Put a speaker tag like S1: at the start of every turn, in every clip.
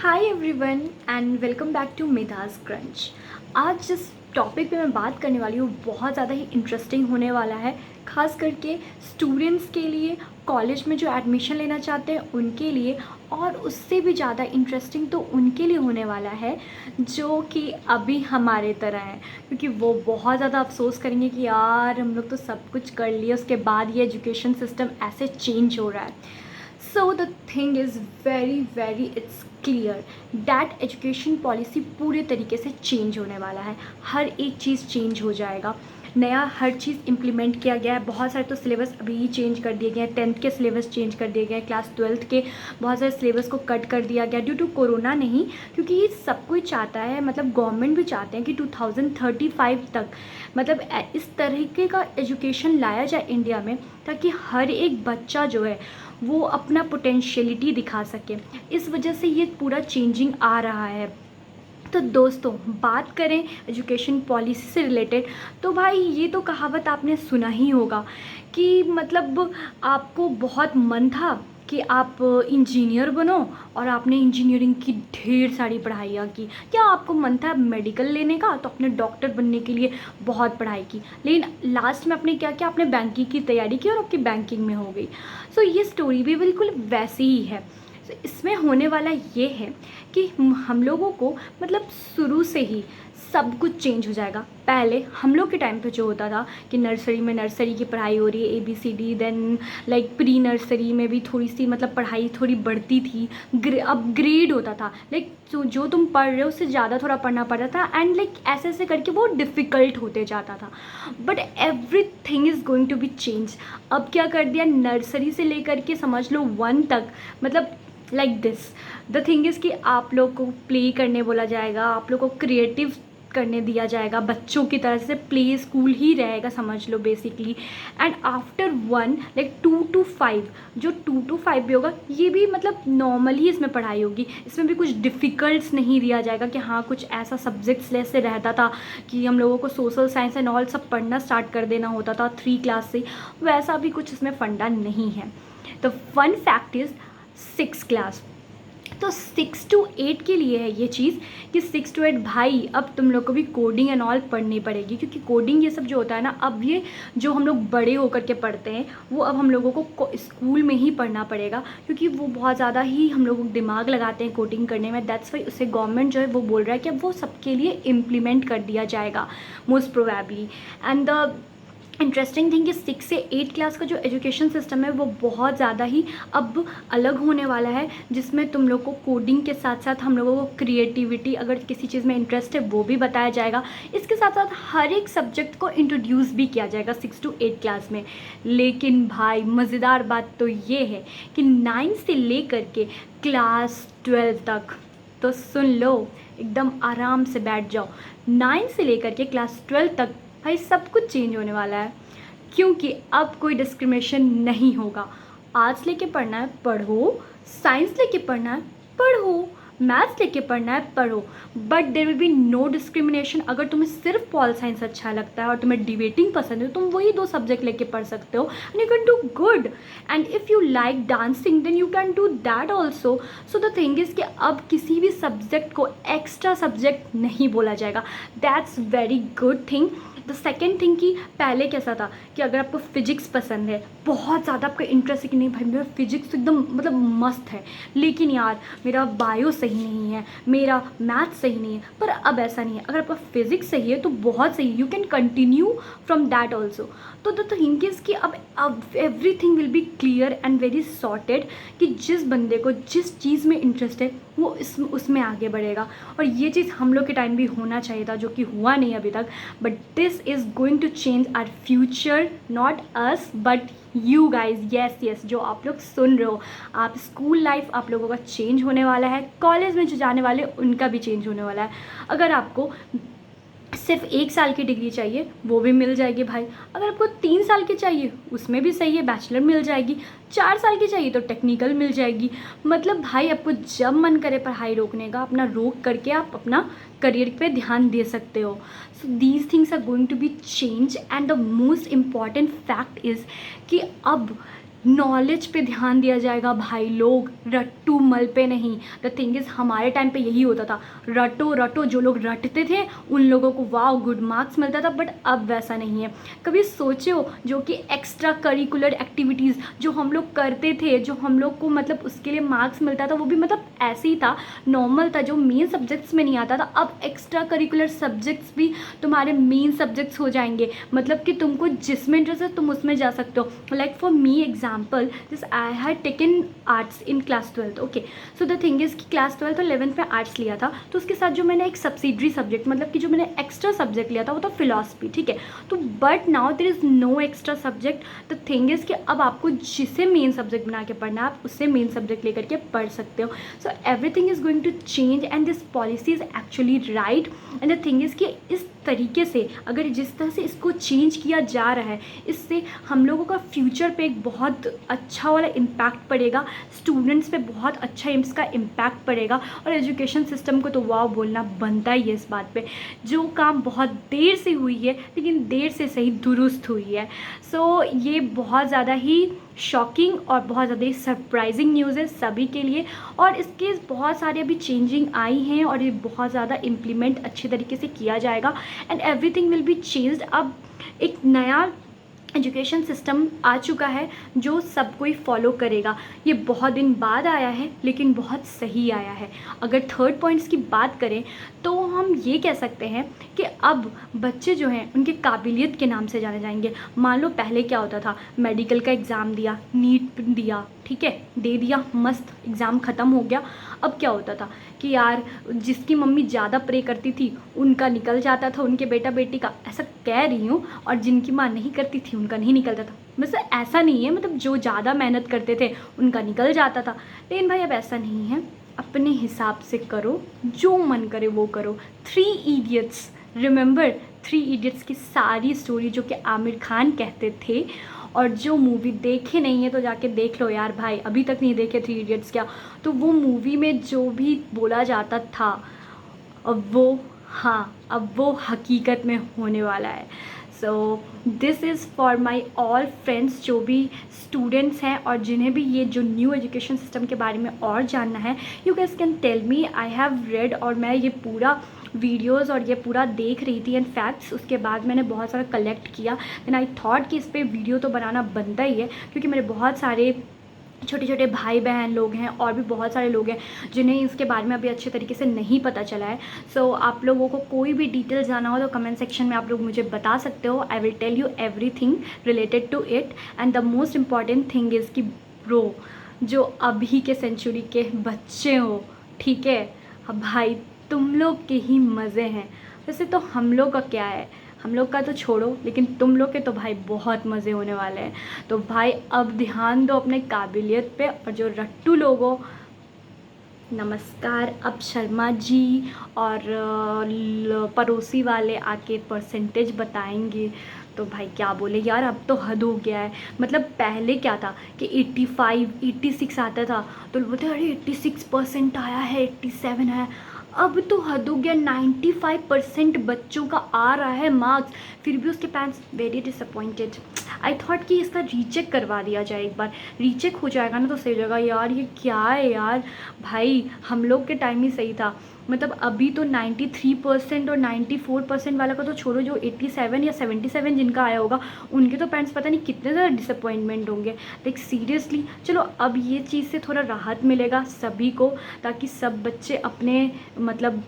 S1: Hi everyone and welcome back to मिधास crunch. आज जिस टॉपिक पे मैं बात करने वाली हूँ बहुत ज़्यादा ही इंटरेस्टिंग होने वाला है, ख़ास करके स्टूडेंट्स के लिए, कॉलेज में जो एडमिशन लेना चाहते हैं उनके लिए, और उससे भी ज़्यादा इंटरेस्टिंग तो उनके लिए होने वाला है जो कि अभी हमारे तरह हैं, क्योंकि वो बहुत ज़्यादा अफसोस करेंगे कि यार हम लोग तो सब कुछ कर लिए, उसके बाद ये एजुकेशन सिस्टम ऐसे चेंज हो रहा है। सो the thing is very it's clear that education policy पूरे तरीके से चेंज होने वाला है। हर एक चीज़ चेंज हो जाएगा, नया हर चीज़ इम्प्लीमेंट किया गया है। बहुत सारे तो सिलेबस अभी ही चेंज कर दिए गए हैं, 10th के सिलेबस चेंज कर दिए गए हैं, क्लास 12th के बहुत सारे सिलेबस को कट कर दिया गया ड्यू टू कोरोना। नहीं, क्योंकि ये सब कोई चाहता है, मतलब गवर्नमेंट भी चाहते हैं कि 2035 तक मतलब इस तरीके का एजुकेशन लाया जाए इंडिया में, ताकि हर एक बच्चा जो है वो अपना पोटेंशियलिटी दिखा सके। इस वजह से ये पूरा चेंजिंग आ रहा है। तो दोस्तों, बात करें एजुकेशन पॉलिसी से रिलेटेड, तो भाई ये तो कहावत आपने सुना ही होगा कि मतलब आपको बहुत मन था कि आप इंजीनियर बनो और आपने इंजीनियरिंग की ढेर सारी पढ़ाइयाँ की, या आपको मन था मेडिकल लेने का तो आपने डॉक्टर बनने के लिए बहुत पढ़ाई की, लेकिन लास्ट में आपने क्या किया, आपने बैंकिंग की तैयारी की और आपकी बैंकिंग में हो गई। सो ये स्टोरी भी बिल्कुल वैसी ही है। तो इसमें होने वाला ये है कि हम लोगों को मतलब शुरू से ही सब कुछ चेंज हो जाएगा। पहले हम लोग के टाइम पे जो होता था कि नर्सरी में नर्सरी की पढ़ाई हो रही है, ABCD, then like pre nursery में भी थोड़ी सी मतलब पढ़ाई थोड़ी बढ़ती थी, अपग्रेड होता था, लाइक जो तुम पढ़ रहे हो उससे ज़्यादा थोड़ा पढ़ना पड़ता था, एंड लाइक ऐसे ऐसे करके वो डिफ़िकल्ट होते जाता था। But everything is going to be change. अब क्या कर दिया, नर्सरी से लेकर के समझ लो 1 तक, मतलब like this the thing is कि आप लोग को प्ले करने बोला जाएगा, आप लोग को क्रिएटिव करने दिया जाएगा, बच्चों की तरह से प्ले स्कूल ही रहेगा समझ लो basically. And after 1 like 2 to 5, जो 2 to 5 भी होगा ये भी मतलब नॉर्मल ही इसमें पढ़ाई होगी, इसमें भी कुछ डिफ़िकल्ट्स नहीं दिया जाएगा कि हाँ कुछ ऐसा सब्जेक्ट्स जैसे रहता था कि हम लोगों को सोशल साइंस एंड ऑल सब पढ़ना स्टार्ट कर देना होता था 3 क्लास से, वैसा भी कुछ इसमें फंडा नहीं है। तो फन फैक्ट इज़ 6 क्लास, तो 6 to 8 के लिए है ये चीज़ कि 6 to 8 भाई अब तुम लोग को भी कोडिंग एंड ऑल पढ़नी पड़ेगी, क्योंकि कोडिंग ये सब जो होता है ना, अब ये जो हम लोग बड़े होकर के पढ़ते हैं वो अब हम लोगों को स्कूल में ही पढ़ना पड़ेगा, क्योंकि वो बहुत ज़्यादा ही हम लोग दिमाग लगाते हैं कोडिंग करने में। दैट्स वाई उसे गवर्नमेंट जो है वो बोल रहा है कि अब वो सबके लिए इम्प्लीमेंट कर दिया जाएगा most probably. And the interesting thing कि 6 से 8 क्लास का जो एजुकेशन सिस्टम है वो बहुत ज़्यादा ही अब अलग होने वाला है, जिसमें तुम लोग को कोडिंग के साथ साथ हम लोगों को क्रिएटिविटी, अगर किसी चीज़ में इंटरेस्ट है वो भी बताया जाएगा। इसके साथ साथ हर एक सब्जेक्ट को इंट्रोड्यूस भी किया जाएगा 6 to 8 क्लास में। लेकिन भाई मज़ेदार बात तो ये है कि 9 से लेकर के क्लास 12 तक, तो सुन लो, एकदम आराम से बैठ जाओ, 9 से लेकर के क्लास 12 तक भाई सब कुछ चेंज होने वाला है, क्योंकि अब कोई डिस्क्रिमिनेशन नहीं होगा। आर्ट्स लेके पढ़ना है पढ़ो, साइंस लेके पढ़ना है पढ़ो, मैथ्स लेके पढ़ना है पढ़ो, but there will be no discrimination. अगर तुम्हें सिर्फ पॉल साइंस अच्छा लगता है और तुम्हें डिबेटिंग पसंद है, तुम वही 2 सब्जेक्ट लेके पढ़ सकते हो and you can do good. And if you like dancing then you can do that also. So the thing is कि अब किसी भी सब्जेक्ट को एक्स्ट्रा सब्जेक्ट नहीं बोला जाएगा। That's very good thing. The second thing कि पहले कैसा था कि अगर आपको फिजिक्स पसंद है, बहुत ज़्यादा आपका इंटरेस्ट है कि नहीं भाई मेरा फिजिक्स तो एकदम मतलब मस्त है, लेकिन यार मेरा बायो सही नहीं है, मेरा मैथ सही नहीं है, पर अब ऐसा नहीं है। अगर आपका फिजिक्स सही है तो बहुत सही, you can continue from that also. तो द थिंग इज़ कि अब everything will be clear and very sorted कि जिस बंदे को जिस चीज़ में इंटरेस्ट है वो उसमें आगे बढ़ेगा। और ये चीज़ हम लोग के टाइम भी होना चाहिए था, जो कि हुआ नहीं अभी तक। But this is going to change our future, not us but you guys. Yes, जो आप लोग सुन रहे हो, आप स्कूल लाइफ आप लोगों का चेंज होने वाला है, कॉलेज में जो जाने वाले उनका भी चेंज होने वाला है। अगर आपको सिर्फ 1 साल की डिग्री चाहिए वो भी मिल जाएगी भाई, अगर आपको 3 साल की चाहिए उसमें भी सही है, बैचलर मिल जाएगी, 4 साल की चाहिए तो टेक्निकल मिल जाएगी। मतलब भाई आपको जब मन करे पढ़ाई रोकने का, अपना रोक करके आप अपना करियर पे ध्यान दे सकते हो। So these things are going to be change and the most important fact is कि अब नॉलेज पे ध्यान दिया जाएगा भाई लोग, रट्टू मल पे नहीं। द थिंग इज़ हमारे टाइम पे यही होता था, रटो रटो, जो लोग रटते थे उन लोगों को वाव गुड मार्क्स मिलता था। बट अब वैसा नहीं है। कभी सोचे हो जो कि एक्स्ट्रा करिकुलर एक्टिविटीज़ जो हम लोग करते थे, जो हम लोग को मतलब उसके लिए मार्क्स मिलता था, वो भी मतलब ऐसे ही था, नॉर्मल था, जो मेन सब्जेक्ट्स में नहीं आता था। अब एक्स्ट्रा करिकुलर सब्जेक्ट्स भी तुम्हारे मेन सब्जेक्ट्स हो जाएंगे, मतलब कि तुमको जिसमें इंटरेस्ट है तुम उसमें जा सकते हो। Like for me example, this I had taken arts in class 12। Okay, so the thing is कि क्लास 12 और 11th में आर्ट्स लिया था, तो उसके साथ जो मैंने एक सब्सिडरी सब्जेक्ट, मतलब कि जो मैंने एक्स्ट्रा सब्जेक्ट लिया था वो था फिलॉसफी, ठीक है। तो but now there is no extra subject. The thing is कि अब आपको जिसे मेन सब्जेक्ट बना के पढ़ना है, आप उससे मेन सब्जेक्ट लेकर के पढ़ सकते हो। So everything is going to change and this policy is actually right. And the thing is कि इस तरीके से अगर जिस तरह से इसको चेंज किया जा रहा है, इससे हम लोगों का फ्यूचर पे एक बहुत अच्छा वाला इम्पैक्ट पड़ेगा, स्टूडेंट्स पे बहुत अच्छा इसका इम्पैक्ट पड़ेगा। और एजुकेशन सिस्टम को तो वाव बोलना बनता ही है इस बात पे, जो काम बहुत देर से हुई है लेकिन देर से सही दुरुस्त हुई है। सो ये बहुत ज़्यादा ही शॉकिंग और बहुत ज़्यादा ही सरप्राइजिंग न्यूज़ है सभी के लिए। और इसके बहुत सारे अभी चेंजिंग आई हैं और ये बहुत ज़्यादा इम्प्लीमेंट अच्छे तरीके से किया जाएगा and everything will be changed. अब एक नया एजुकेशन सिस्टम आ चुका है जो सब कोई फॉलो करेगा। ये बहुत दिन बाद आया है लेकिन बहुत सही आया है। अगर थर्ड पॉइंट्स की बात करें तो हम ये कह सकते हैं कि अब बच्चे जो हैं उनके काबिलियत के नाम से जाने जाएंगे। मान लो पहले क्या होता था, मेडिकल का एग्ज़ाम दिया, नीट दिया, ठीक है, दे दिया, मस्त एग्ज़ाम ख़त्म हो गया। अब क्या होता था कि यार जिसकी मम्मी ज़्यादा प्रे करती थी उनका निकल जाता था, उनके बेटा बेटी का, ऐसा कह रही हूँ, और जिनकी माँ नहीं करती थी उनका नहीं निकलता था। मतलब ऐसा नहीं है, मतलब जो ज़्यादा मेहनत करते थे उनका निकल जाता था। लेकिन भाई अब ऐसा नहीं है, अपने हिसाब से करो, जो मन करे वो करो। 3 इडियट्स, रिमेंबर 3 इडियट्स की सारी स्टोरी जो कि आमिर खान कहते थे, और जो मूवी देखे नहीं है तो जाके देख लो यार भाई, अभी तक नहीं देखे 3 इडियट्स क्या, तो वो मूवी में जो भी बोला जाता था अब वो, हाँ, अब वो हकीकत में होने वाला है। So this is for my all friends जो भी स्टूडेंट्स हैं और जिन्हें भी ये जो न्यू एजुकेशन सिस्टम के बारे में और जानना है, you guys can tell me. I have read, और मैं ये पूरा वीडियोज़ और ये पूरा देख रही थी एंड फैक्ट्स, उसके बाद मैंने बहुत सारा कलेक्ट किया एंड आई थॉट कि इस पर वीडियो तो बनाना बनता ही है, क्योंकि मेरे बहुत सारे छोटे छोटे भाई बहन लोग हैं और भी बहुत सारे लोग हैं जिन्हें इसके बारे में अभी अच्छे तरीके से नहीं पता चला है। सो आप लोगों को कोई भी डिटेल्स जाना हो तो कमेंट सेक्शन में आप लोग मुझे बता सकते हो। I will tell you everything related to it. And the most important thing is कि ब्रो, जो अभी के सेंचुरी के बच्चे हो, ठीक है, अब भाई तुम लोग के ही मज़े हैं। वैसे तो हम लोग का क्या है, हम लोग का तो छोड़ो, लेकिन तुम लोग के तो भाई बहुत मज़े होने वाले हैं। तो भाई अब ध्यान दो अपने काबिलियत पे। और जो रट्टू लोगों, नमस्कार, अब शर्मा जी और पड़ोसी वाले आके परसेंटेज बताएंगे तो भाई क्या बोले यार, अब तो हद हो गया है। मतलब पहले क्या था कि 85 86 आता था तो बोलते अरे 86% आया है, 87 है। अब तो हद हो गया, 95% बच्चों का आ रहा है मार्क्स, फिर भी उसके parents very disappointed. I thought कि इसका रीचेक करवा दिया जाए, एक बार रीचेक हो जाएगा ना तो सही हो जाएगा। यार ये क्या है यार, भाई हम लोग के टाइम ही सही था। मतलब अभी तो 93% और 94% वाला का तो छोड़ो, जो 87 या 77 जिनका आया होगा उनके तो पेरेंट्स पता नहीं कितने ज़्यादा डिसअपॉइंटमेंट होंगे। लाइक सीरियसली, चलो अब ये चीज़ से थोड़ा राहत मिलेगा सभी को, ताकि सब बच्चे अपने मतलब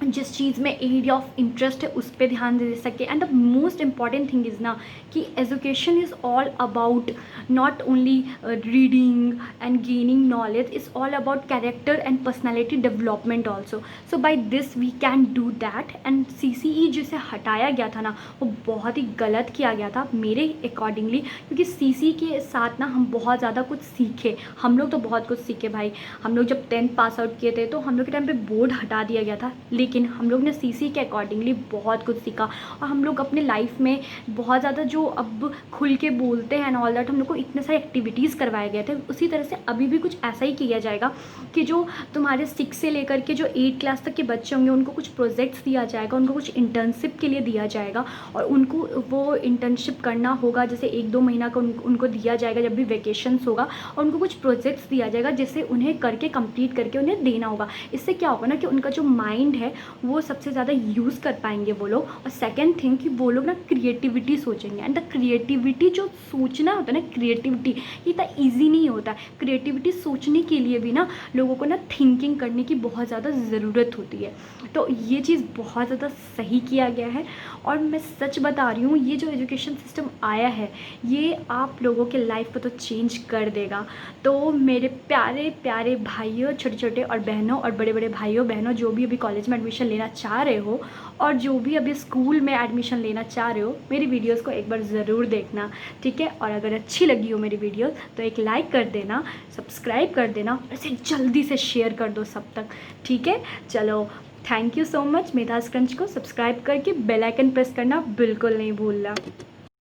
S1: जिस चीज़ में एरिया ऑफ इंटरेस्ट है उस पर ध्यान दे सके। And the most important thing is ना कि education is all about not only reading and gaining knowledge, is all about character and personality development also. So by this we can do that. And CCE जिसे हटाया गया था ना, वो बहुत ही गलत किया गया था मेरे अकॉर्डिंगली, क्योंकि CCE के साथ ना हम बहुत ज़्यादा कुछ सीखे। हम लोग तो बहुत कुछ सीखे भाई। हम लोग जब 10th पास आउट किए थे तो हम लोग के टाइम पे बोर्ड हटा दिया गया था, लेकिन हम लोग ने सीसी के अकॉर्डिंगली बहुत कुछ सीखा और हम लोग अपने लाइफ में बहुत ज़्यादा जो अब खुल के बोलते हैं एंड ऑल दैट, हम लोग को इतने सारे एक्टिविटीज़ करवाए गए थे। उसी तरह से अभी भी कुछ ऐसा ही किया जाएगा कि जो तुम्हारे 6 से लेकर के जो 8 क्लास तक के बच्चे होंगे उनको कुछ प्रोजेक्ट्स दिया जाएगा, उनको कुछ इंटर्नशिप के लिए दिया जाएगा और उनको वो इंटर्नशिप करना होगा। जैसे 1-2 महीना का उनको दिया जाएगा जब भी वेकेशंस होगा, और उनको कुछ प्रोजेक्ट्स दिया जाएगा जिसे उन्हें करके कंप्लीट करके उन्हें देना होगा। इससे क्या होगा ना कि उनका जो माइंड है वो सबसे ज़्यादा यूज़ कर पाएंगे वो लोग। और सेकेंड थिंग कि वो लोग ना क्रिएटिविटी सोचेंगे, एंड द क्रिएटिविटी जो सोचना होता है ना, क्रिएटिविटी ये इतना ईजी नहीं होता है। क्रिएटिविटी सोचने के लिए भी ना लोगों को ना थिंकिंग करने की बहुत ज़्यादा ज़रूरत होती है। तो ये चीज़ बहुत ज़्यादा सही किया गया है और मैं सच बता रही हूँ, ये जो एजुकेशन सिस्टम आया है ये आप लोगों के लाइफ को तो चेंज कर देगा। तो मेरे प्यारे प्यारे भाइयों, छोटे छोटे और बहनों और बड़े बड़े भाइयों बहनों, जो भी अभी कॉलेज में एडमिशन लेना चाह रहे हो और जो भी अभी स्कूल में एडमिशन लेना चाह रहे हो, मेरी वीडियोस को एक बार ज़रूर देखना, ठीक है। और अगर अच्छी लगी हो मेरी वीडियो तो एक लाइक कर देना, सब्सक्राइब कर देना और इसे जल्दी से शेयर कर दो सब तक, ठीक है। चलो, थैंक यू सो मच। मेधास क्रंच को सब्सक्राइब करके बेल आइकन प्रेस करना बिल्कुल नहीं भूलना।